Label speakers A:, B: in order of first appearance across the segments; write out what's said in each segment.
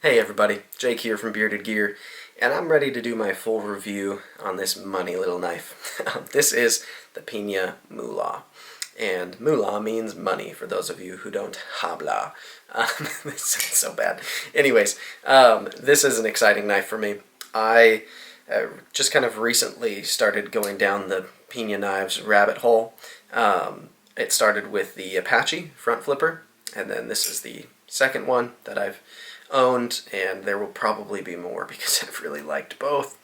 A: Hey everybody, Jake here from Bearded Gear, and I'm ready to do my full review on this money little knife. This is the Pena Mula, and Mula means money for those of you who don't habla. This sounds so bad. Anyways, this is an exciting knife for me. I just kind of recently started going down the Pena Knives rabbit hole. It started with the Apache front flipper, and then this is the second one that I've owned, and there will probably be more because I've really liked both.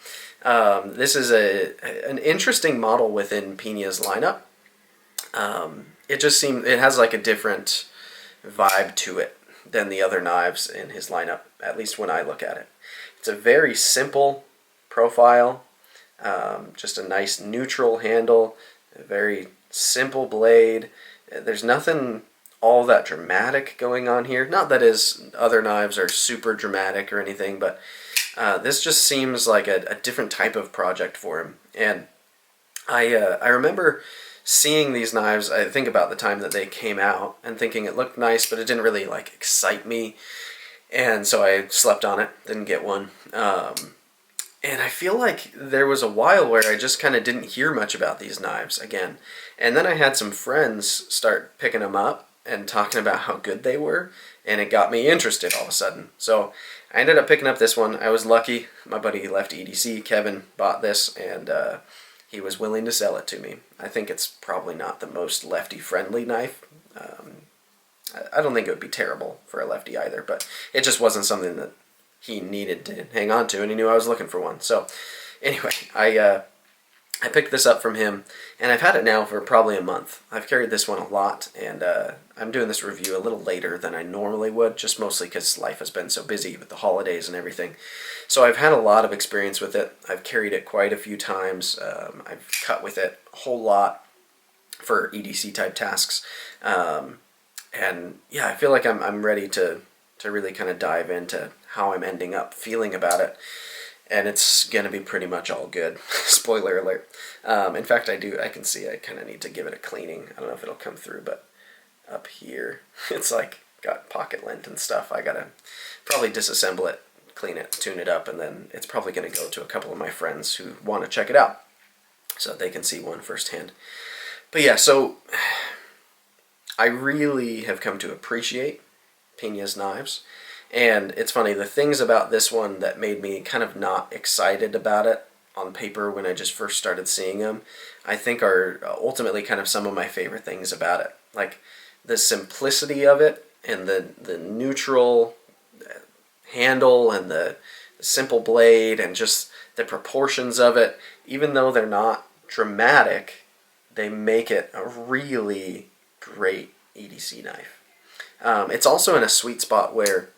A: This is an interesting model within Peña's lineup. It has like a different vibe to it than the other knives in his lineup, at least when I look at it. It's a very simple profile, just a nice neutral handle, a very simple blade. There's nothing all that dramatic going on here. Not that his other knives are super dramatic or anything, but this just seems like a different type of project for him. And I remember seeing these knives, I think about the time that they came out, and thinking it looked nice, but it didn't really like excite me. And so I slept on it, didn't get one. And I feel like there was a while where I just kind of didn't hear much about these knives again. And then I had some friends start picking them up and talking about how good they were, and it got me interested all of a sudden. So I ended up picking up this one. I was lucky. My buddy left EDC, Kevin, bought this, and he was willing to sell it to me. I think it's probably not the most lefty-friendly knife. I don't think it would be terrible for a lefty either, but it just wasn't something that he needed to hang on to, and he knew I was looking for one. So anyway, I picked this up from him, and I've had it now for probably a month. I've carried this one a lot, and I'm doing this review a little later than I normally would, just mostly because life has been so busy with the holidays and everything. So I've had a lot of experience with it. I've carried it quite a few times. I've cut with it a whole lot for EDC type tasks. And yeah, I feel like I'm ready to really kind of dive into how I'm ending up feeling about it. And it's going to be pretty much all good. Spoiler alert. In fact, I can see I kind of need to give it a cleaning. I don't know if it'll come through, but up here, it's like got pocket lint and stuff. I got to probably disassemble it, clean it, tune it up, and then it's probably going to go to a couple of my friends who want to check it out so they can see one firsthand. But yeah, so I really have come to appreciate Peña's knives. And it's funny, the things about this one that made me kind of not excited about it on paper when I just first started seeing them, I think are ultimately kind of some of my favorite things about it. Like the simplicity of it, and the neutral handle, and the simple blade, and just the proportions of it. Even though they're not dramatic, they make it a really great EDC knife. It's also in a sweet spot where,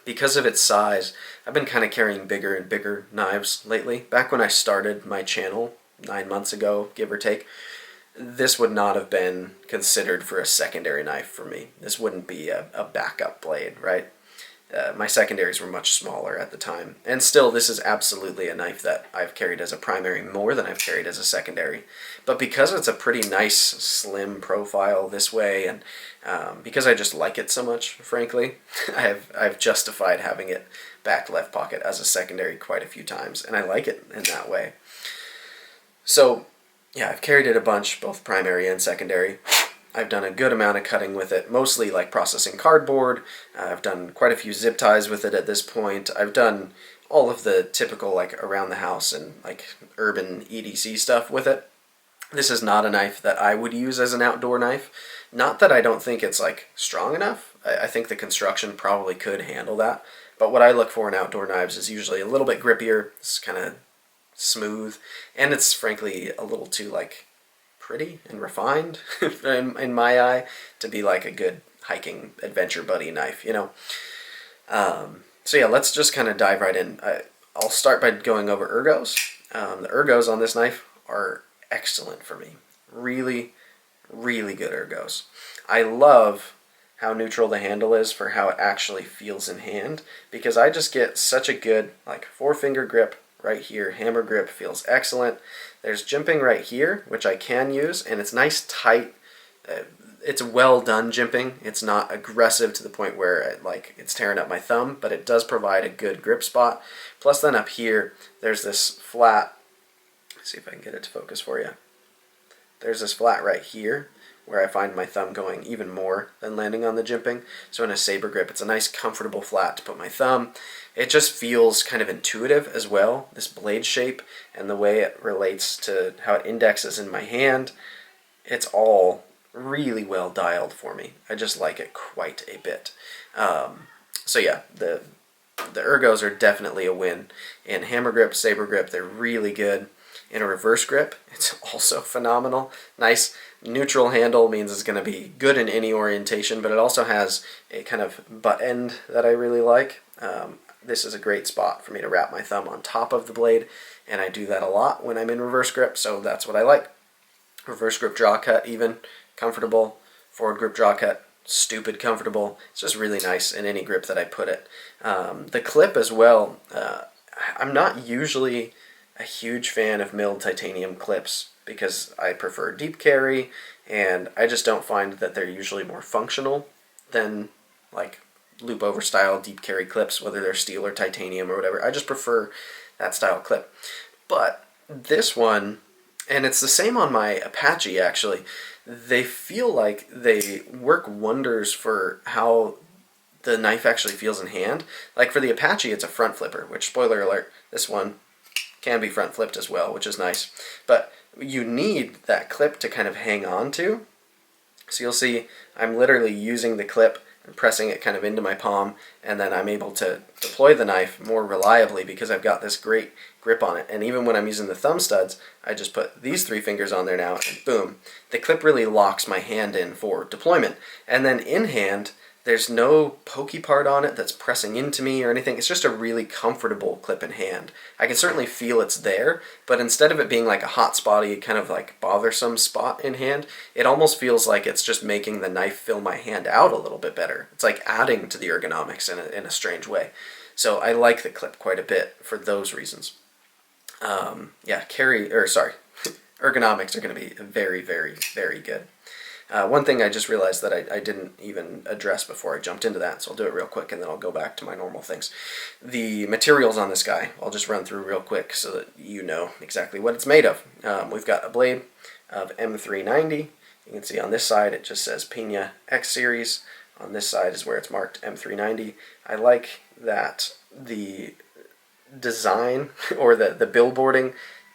A: because of its size, I've been kind of carrying bigger and bigger knives lately. Back when I started my channel 9 months ago, give or take, this would not have been considered for a secondary knife for me. This wouldn't be a backup blade, right? My secondaries were much smaller at the time. And still, this is absolutely a knife that I've carried as a primary more than I've carried as a secondary. But because it's a pretty nice, slim profile this way, and because I just like it so much, frankly, I've justified having it back left pocket as a secondary quite a few times, and I like it in that way. So, yeah, I've carried it a bunch, both primary and secondary. I've done a good amount of cutting with it, mostly like processing cardboard. I've done quite a few zip ties with it at this point. I've done all of the typical like around the house and like urban EDC stuff with it. This is not a knife that I would use as an outdoor knife. Not that I don't think it's like strong enough. I think the construction probably could handle that. But what I look for in outdoor knives is usually a little bit grippier. It's kind of smooth, and it's frankly a little too like pretty and refined in my eye to be like a good hiking adventure buddy knife, you know. So yeah, let's just kind of dive right in. I'll start by going over ergos. The ergos on this knife are excellent for me. Really, really good ergos. I love how neutral the handle is for how it actually feels in hand, because I just get such a good like forefinger grip right here. Hammer grip feels excellent. There's jimping right here, which I can use, and it's nice tight. it's well done jimping. It's not aggressive to the point where it's tearing up my thumb, but it does provide a good grip spot. Plus then up here, there's this flat, let's see if I can get it to focus for you. There's this flat right here where I find my thumb going even more than landing on the jimping. So in a saber grip, it's a nice comfortable flat to put my thumb. It just feels kind of intuitive as well, this blade shape and the way it relates to how it indexes in my hand. It's all really well dialed for me. I just like it quite a bit. So yeah, the Ergos are definitely a win. In hammer grip, saber grip, they're really good. In a reverse grip, it's also phenomenal. Nice neutral handle means it's going to be good in any orientation, but it also has a kind of butt end that I really like. This is a great spot for me to wrap my thumb on top of the blade, and I do that a lot when I'm in reverse grip, so that's what I like. Reverse grip draw cut, even comfortable. Forward grip draw cut, stupid comfortable. It's just really nice in any grip that I put it. The clip as well, I'm not usually a huge fan of milled titanium clips because I prefer deep carry, and I just don't find that they're usually more functional than like loop over style deep carry clips, whether they're steel or titanium or whatever. I just prefer that style clip. But this one, and it's the same on my Apache actually, they feel like they work wonders for how the knife actually feels in hand. Like for the Apache, it's a front flipper, which, spoiler alert, this one can be front flipped as well, which is nice. But you need that clip to kind of hang on to. So you'll see I'm literally using the clip and pressing it kind of into my palm, and then I'm able to deploy the knife more reliably because I've got this great grip on it. And even when I'm using the thumb studs, I just put these 3 fingers on there now, and boom, the clip really locks my hand in for deployment. And then in hand, there's no pokey part on it that's pressing into me or anything. It's just a really comfortable clip in hand. I can certainly feel it's there, but instead of it being like a hot spotty, kind of like bothersome spot in hand, it almost feels like it's just making the knife fill my hand out a little bit better. It's like adding to the ergonomics in a strange way. So I like the clip quite a bit for those reasons. Yeah, ergonomics are going to be very, very, very good. One thing I just realized that I didn't even address before I jumped into that, so I'll do it real quick and then I'll go back to my normal things. The materials on this guy, I'll just run through real quick so that you know exactly what it's made of. We've got a blade of M390. You can see on this side it just says Pena X-Series. On this side is where it's marked M390. I like that the design or the billboarding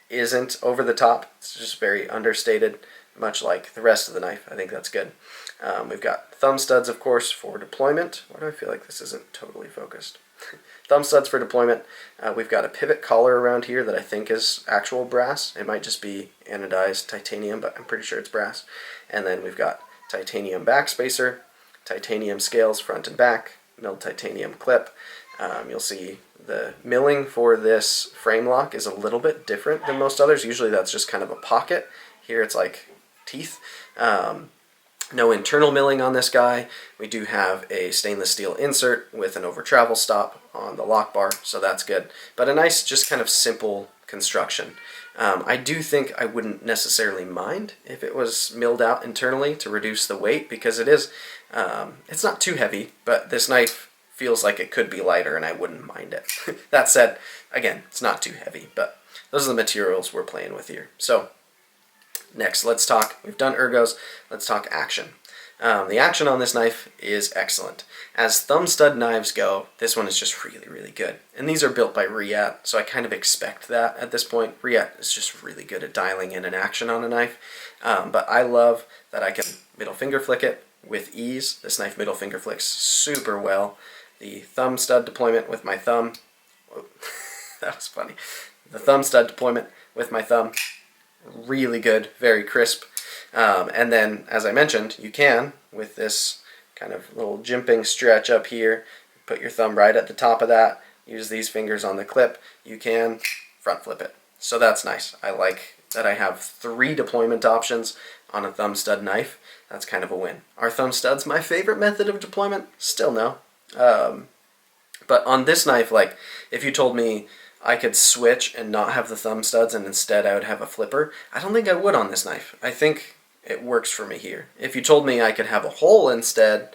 A: isn't over the top. It's just very understated, much like the rest of the knife. I think that's good. We've got thumb studs, of course, for deployment. Why do I feel like this isn't totally focused? Thumb studs for deployment. We've got a pivot collar around here that I think is actual brass. It might just be anodized titanium, but I'm pretty sure it's brass. And then we've got titanium backspacer, titanium scales front and back, milled titanium clip. You'll see the milling for this frame lock is a little bit different than most others. Usually that's just kind of a pocket. Here it's like teeth. No internal milling on this guy. We do have a stainless steel insert with an over travel stop on the lock bar, so that's good. But a nice, just kind of simple construction. I do think I wouldn't necessarily mind if it was milled out internally to reduce the weight, because it is, it's not too heavy, but this knife feels like it could be lighter and I wouldn't mind it. That said, again, it's not too heavy, but those are the materials we're playing with here. So next, let's talk, we've done ergos, let's talk action. The action on this knife is excellent. As thumb stud knives go, this one is just really, really good. And these are built by Riyat, so I kind of expect that at this point. Riyat is just really good at dialing in an action on a knife. But I love that I can middle finger flick it with ease. This knife middle finger flicks super well. The thumb stud deployment with my thumb, whoa, that was funny. The thumb stud deployment with my thumb, really good, very crisp. And then, as I mentioned, you can, with this kind of little jimping stretch up here, put your thumb right at the top of that, use these fingers on the clip, you can front flip it. So that's nice. I like that I have 3 deployment options on a thumb stud knife. That's kind of a win. Are thumb studs my favorite method of deployment? Still no. But on this knife, like, if you told me I could switch and not have the thumb studs and instead I would have a flipper, I don't think I would on this knife. I think it works for me here. If you told me I could have a hole instead,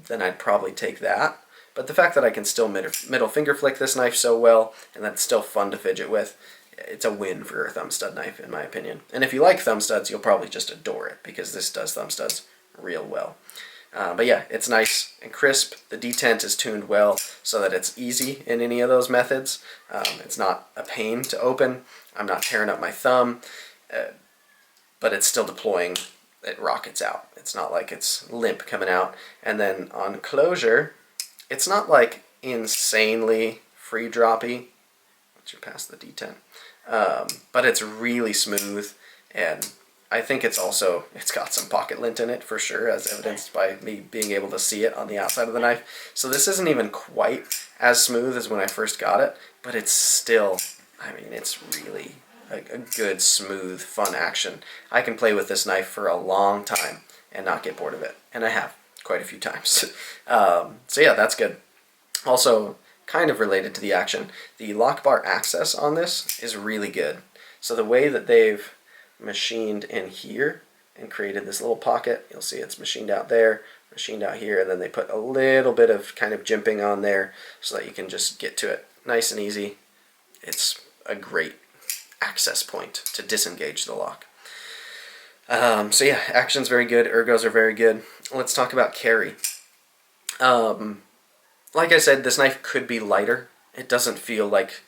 A: then I'd probably take that. But the fact that I can still middle finger flick this knife so well, and that's still fun to fidget with, it's a win for a thumb stud knife, in my opinion. And if you like thumb studs, you'll probably just adore it, because this does thumb studs real well. But yeah, it's nice and crisp. The detent is tuned well so that it's easy in any of those methods. It's not a pain to open. I'm not tearing up my thumb, but it's still deploying. It rockets out. It's not like it's limp coming out. And then on closure, it's not like insanely free droppy. Once you're past the detent. But it's really smooth, and I think it's got some pocket lint in it for sure, as evidenced by me being able to see it on the outside of the knife. So this isn't even quite as smooth as when I first got it, but it's still, I mean, it's really a good, smooth, fun action. I can play with this knife for a long time and not get bored of it, and I have quite a few times. So yeah, that's good. Also, kind of related to the action, the lock bar access on this is really good. So the way that they've machined in here and created this little pocket, you'll see it's machined out there, machined out here, and then they put a little bit of kind of jimping on there so that you can just get to it nice and easy. It's a great access point to disengage the lock. So yeah, action's very good, ergos are very good. Let's talk about carry. Like I said, this knife could be lighter. It doesn't feel like...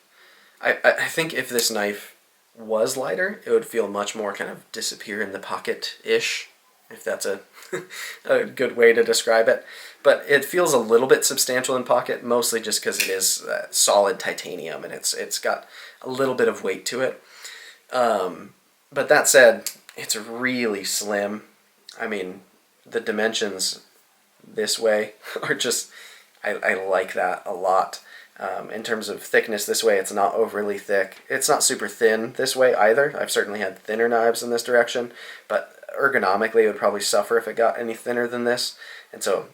A: I think if this knife was lighter, it would feel much more kind of disappear in the pocket-ish, if that's a, a good way to describe it. But it feels a little bit substantial in pocket, mostly just because it is solid titanium, and it's got a little bit of weight to it. But that said, it's really slim. I mean, the dimensions this way are just... I like that a lot. In terms of thickness this way, it's not overly thick. It's not super thin this way either. I've certainly had thinner knives in this direction, but ergonomically it would probably suffer if it got any thinner than this. And so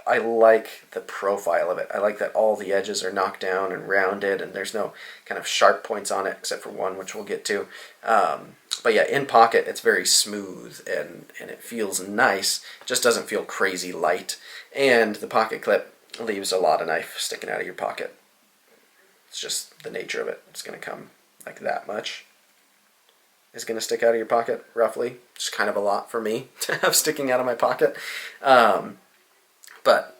A: I like the profile of it. I like that all the edges are knocked down and rounded, and there's no kind of sharp points on it, except for one, which we'll get to. But yeah, in pocket, it's very smooth, and it feels nice. It just doesn't feel crazy light. And the pocket clip leaves a lot of knife sticking out of your pocket. It's just the nature of it. It's going to come like that much is going to stick out of your pocket, roughly. It's kind of a lot for me to have sticking out of my pocket. But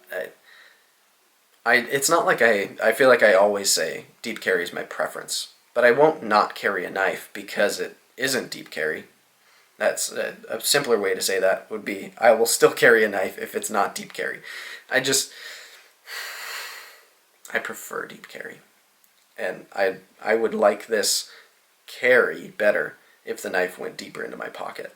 A: it's not like I feel like I always say deep carry is my preference. But I won't not carry a knife because it isn't deep carry. That's a simpler way to say that would be I will still carry a knife if it's not deep carry. I prefer deep carry. And I would like this carry better if the knife went deeper into my pocket.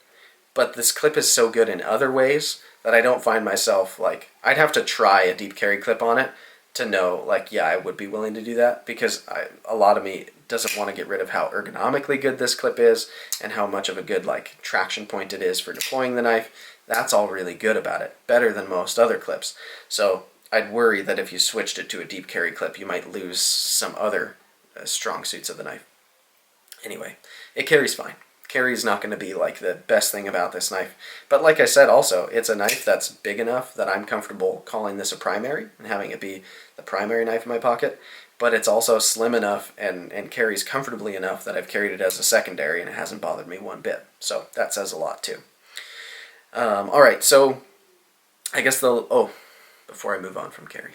A: But this clip is so good in other ways that I don't find myself like... I'd have to try a deep carry clip on it to know, like, yeah, I would be willing to do that, because a lot of me doesn't want to get rid of how ergonomically good this clip is and how much of a good, like, traction point it is for deploying the knife. That's all really good about it, better than most other clips. So I'd worry that if you switched it to a deep carry clip, you might lose some other strong suits of the knife. Anyway, it carries fine. Carry is not going to be like the best thing about this knife. But like I said also, it's a knife that's big enough that I'm comfortable calling this a primary and having it be the primary knife in my pocket. But it's also slim enough and carries comfortably enough that I've carried it as a secondary and it hasn't bothered me one bit. So that says a lot too. Alright, so I guess before I move on from carry,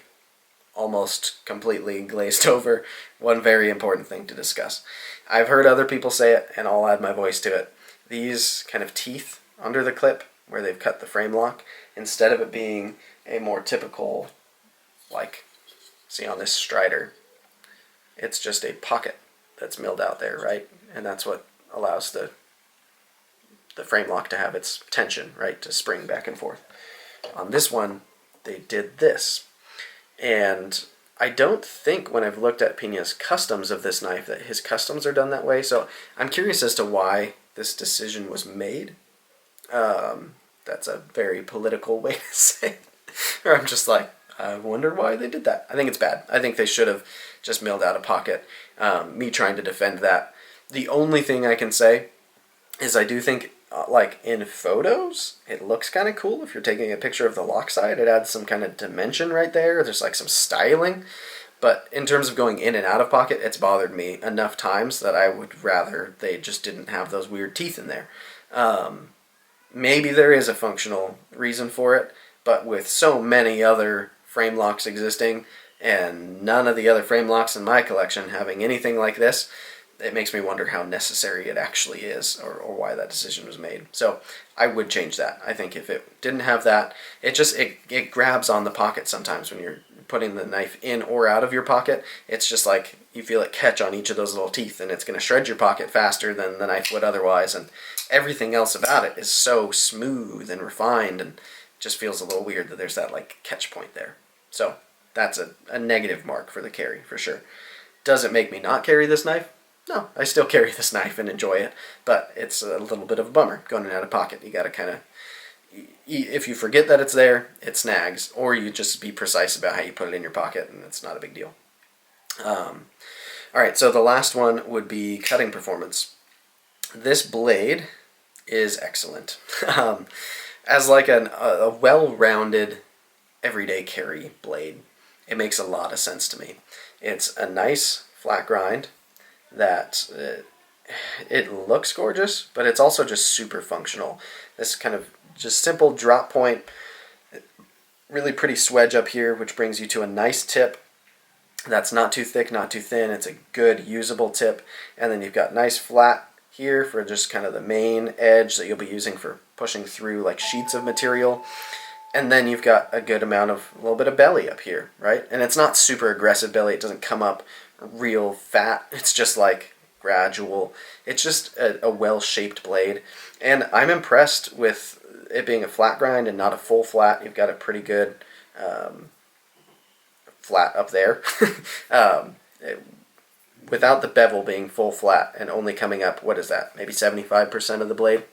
A: almost completely glazed over one very important thing to discuss. I've heard other people say it, and I'll add my voice to it. These kind of teeth under the clip, where they've cut the frame lock, instead of it being a more typical, like, see on this Strider, it's just a pocket that's milled out there, right? And that's what allows the frame lock to have its tension, right, to spring back and forth. On this one, they did this. And I don't think when I've looked at Peña's customs of this knife that his customs are done that way. So I'm curious as to why this decision was made. That's a very political way to say it. Or I'm just like, I wonder why they did that. I think it's bad. I think they should have just milled out a pocket. Me trying to defend that. The only thing I can say is I do think like in photos, it looks kind of cool. If you're taking a picture of the lock side, it adds some kind of dimension right there. There's like some styling. But in terms of going in and out of pocket, it's bothered me enough times that I would rather they just didn't have those weird teeth in there. Maybe there is a functional reason for it, but with so many other frame locks existing and none of the other frame locks in my collection having anything like this, it makes me wonder how necessary it actually is, or why that decision was made. So I would change that. I think if it didn't have that, it grabs on the pocket sometimes when you're putting the knife in or out of your pocket. It's just like you feel it catch on each of those little teeth, and it's going to shred your pocket faster than the knife would otherwise. And everything else about it is so smooth and refined, and just feels a little weird that there's that like catch point there. So that's a negative mark for the carry for sure. Does it make me not carry this knife? No, I still carry this knife and enjoy it, but it's a little bit of a bummer going in and out of pocket. You got to kind of, if you forget that it's there, it snags, or you just be precise about how you put it in your pocket, and it's not a big deal. All right, so the last one would be cutting performance. This blade is excellent. As like a well-rounded everyday carry blade, it makes a lot of sense to me. It's a nice flat grind that it looks gorgeous, but it's also just super functional. This kind of just simple drop point, really pretty swedge up here, which brings you to a nice tip that's not too thick, not too thin. It's a good usable tip. And then you've got nice flat here for just kind of the main edge that you'll be using for pushing through like sheets of material. And then you've got a good amount of, a little bit of belly up here, right? And it's not super aggressive belly. It doesn't come up real fat. It's just like gradual. It's just a well-shaped blade. And I'm impressed with it being a flat grind and not a full flat. You've got a pretty good flat up there. Without the bevel being full flat and only coming up, what is that, maybe 75% of the blade?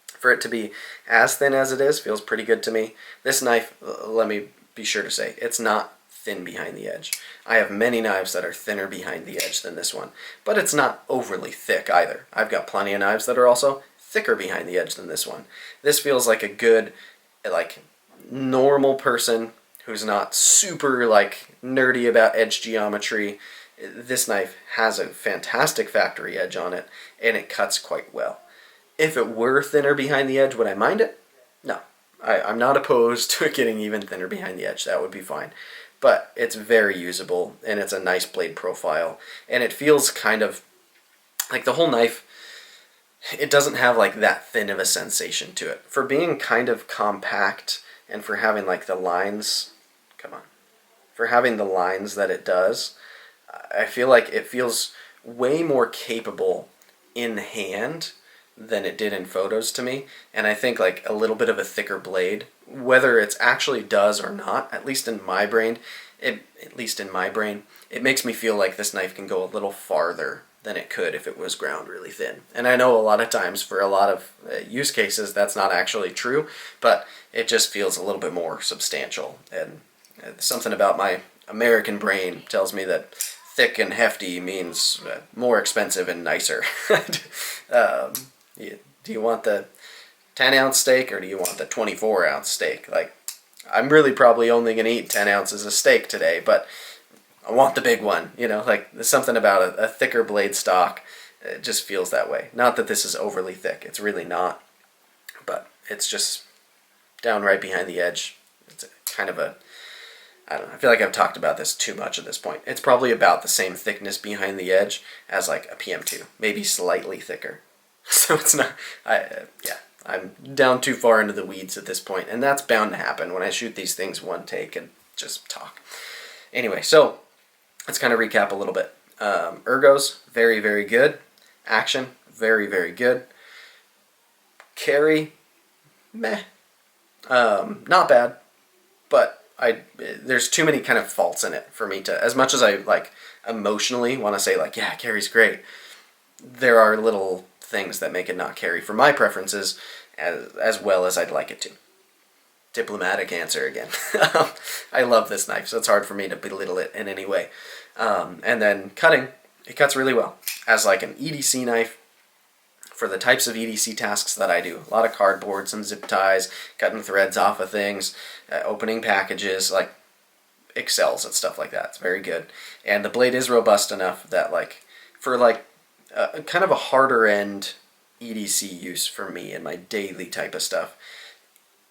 A: For it to be as thin as it is feels pretty good to me. This knife, let me be sure to say, it's not thin behind the edge. I have many knives that are thinner behind the edge than this one, but it's not overly thick either. I've got plenty of knives that are also thicker behind the edge than this one. This feels like a good, like, normal person who's not super, like, nerdy about edge geometry. This knife has a fantastic factory edge on it, and it cuts quite well. If it were thinner behind the edge, would I mind it? No. I'm not opposed to it getting even thinner behind the edge. That would be fine. But it's very usable, and it's a nice blade profile. And it feels kind of like the whole knife, it doesn't have like that thin of a sensation to it. For being kind of compact and for having like the lines, for having the lines that it does, I feel like it feels way more capable in hand than it did in photos to me. And I think like a little bit of a thicker blade, whether it's actually does or not, at least in my brain, it makes me feel like this knife can go a little farther than it could if it was ground really thin. And I know a lot of times for a lot of use cases that's not actually true, but it just feels a little bit more substantial. And something about my American brain tells me that thick and hefty means more expensive and nicer. Do you want the 10-ounce steak or do you want the 24-ounce steak? Like, I'm really probably only going to eat 10 ounces of steak today, but I want the big one. You know, like there's something about a thicker blade stock. It just feels that way. Not that this is overly thick. It's really not. But it's just downright behind the edge. It's kind of a, I don't know, I feel like I've talked about this too much at this point. It's probably about the same thickness behind the edge as like a PM2. Maybe slightly thicker. So it's not, I'm down too far into the weeds at this point, and that's bound to happen when I shoot these things one take and just talk. Anyway, so let's kind of recap a little bit. Ergos, very, very good. Action, very, very good. Carry, meh. Not bad, but there's too many kind of faults in it for me to, as much as I like emotionally want to say like, yeah, carry's great, there are little things that make it not carry for my preferences as well as I'd like it to. Diplomatic answer again. I love this knife, so it's hard for me to belittle it in any way. And then cutting, it cuts really well. As like an EDC knife for the types of EDC tasks that I do. A lot of cardboard, some zip ties, cutting threads off of things, opening packages, like excels at stuff like that. It's very good. And the blade is robust enough that like for like kind of a harder end EDC use for me and my daily type of stuff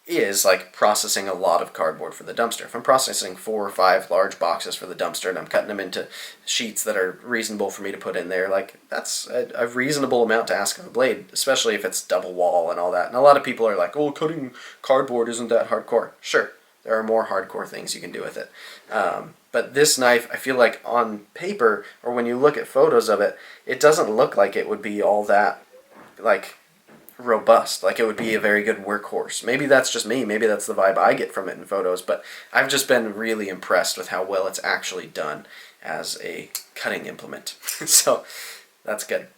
A: is like processing a lot of cardboard for the dumpster. If I'm processing 4 or 5 large boxes for the dumpster and I'm cutting them into sheets that are reasonable for me to put in there, like that's a reasonable amount to ask of a blade, especially if it's double wall and all that. And a lot of people are like, oh, cutting cardboard isn't that hardcore. Sure, there are more hardcore things you can do with it. But this knife, I feel like on paper, or when you look at photos of it, it doesn't look like it would be all that, like, robust. Like, it would be a very good workhorse. Maybe that's just me. Maybe that's the vibe I get from it in photos. But I've just been really impressed with how well it's actually done as a cutting implement. So, that's good.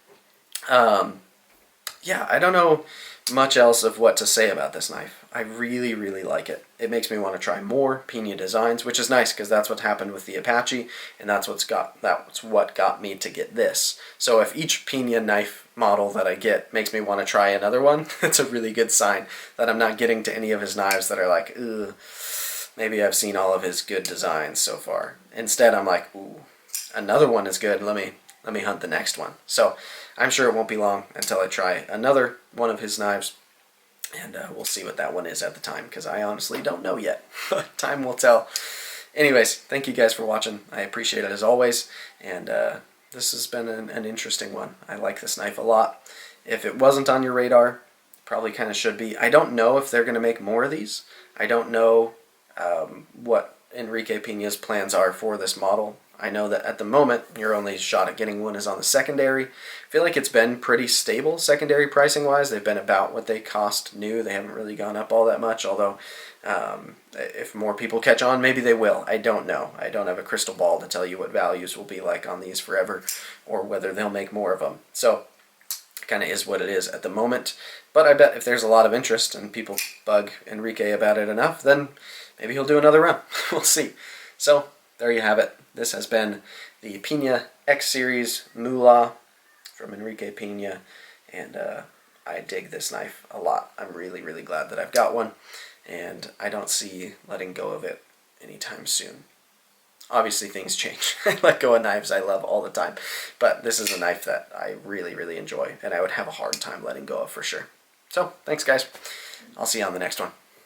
A: Yeah, I don't know much else of what to say about this knife. I really, really like it. It makes me want to try more Pena designs, which is nice because that's what happened with the Apache, and that's what got me to get this. So if each Pena knife model that I get makes me want to try another one, it's a really good sign that I'm not getting to any of his knives that are like, ugh, maybe I've seen all of his good designs so far. Instead, I'm like, ooh, another one is good. Let me hunt the next one. So I'm sure it won't be long until I try another one of his knives, and we'll see what that one is at the time, because I honestly don't know yet. Time will tell. Anyways, thank you guys for watching. I appreciate it as always, and this has been an interesting one. I like this knife a lot. If it wasn't on your radar, probably kind of should be. I don't know if they're going to make more of these. I don't know what Enrique Peña's plans are for this model. I know that at the moment, your only shot at getting one is on the secondary. I feel like it's been pretty stable secondary pricing-wise. They've been about what they cost new. They haven't really gone up all that much, although if more people catch on, maybe they will. I don't know. I don't have a crystal ball to tell you what values will be like on these forever or whether they'll make more of them. So it kind of is what it is at the moment. But I bet if there's a lot of interest and people bug Enrique about it enough, then maybe he'll do another run. We'll see. So there you have it. This has been the Pena X-Series Mula from Enrique Peña, and I dig this knife a lot. I'm really, really glad that I've got one, and I don't see letting go of it anytime soon. Obviously, things change. I let go of knives I love all the time, but this is a knife that I really, really enjoy, and I would have a hard time letting go of for sure. So, thanks guys. I'll see you on the next one.